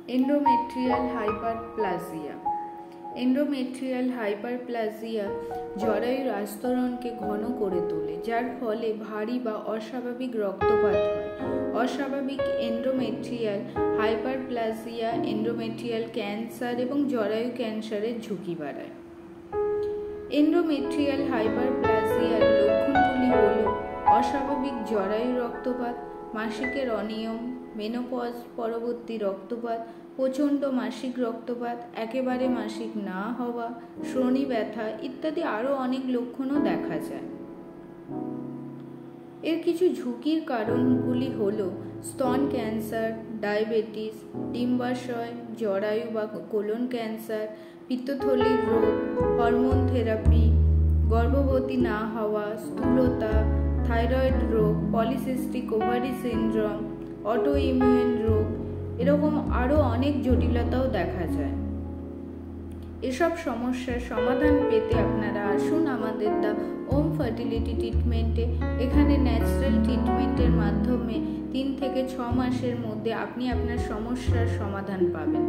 Endometrial hyperplasia. Endometrial hyperplasia জরায়ুর আস্তরণকে ঘন করে তোলে, যার ফলে ভারী বা অস্বাভাবিক রক্তপাত হয়। অস্বাভাবিক এন্ডোমেট্রিয়াল হাইপারপ্লাজিয়া এন্ডোমেট্রিয়াল ক্যান্সার এবং জরায়ু ক্যান্সারের ঝুঁকি বাড়ায়। এন্ডোমেট্রিয়াল হাইপারপ্লাজিয়ার লক্ষণগুলি হল অস্বাভাবিক জরায়ু রক্তপাত, মাসিকের অনিয়ম, মেনোপজ পরবর্তী রক্তপাত, প্রচণ্ড মাসিক রক্তপাত, একেবারে মাসিক না হওয়া, শ্রোণী ব্যথা ইত্যাদি আরও অনেক লক্ষণও দেখা যায়। এর কিছু ঝুঁকির কারণগুলি হল স্তন ক্যান্সার, ডায়াবেটিস, ডিম্বাশয়, জরায়ু বা কোলন ক্যান্সার, পিত্তথলির রোগ, হরমোন থেরাপি, গর্ভবতী না হওয়া, স্থূলতা, থাইরয়েড রোগ, polycystic ovary syndrome, auto immune রোগ, এরকম আরও অনেক জটিলতাও দেখা যায়। এসব সমস্যার সমাধান পেতে আপনারা আসুন আমাদের দ্য ওম ফার্টিলিটি ট্রিটমেন্টে। এখানে ন্যাচারাল ট্রিটমেন্টের মাধ্যমে 3 থেকে 6 মাসের মধ্যে আপনি আপনার সমস্যার সমাধান পাবেন।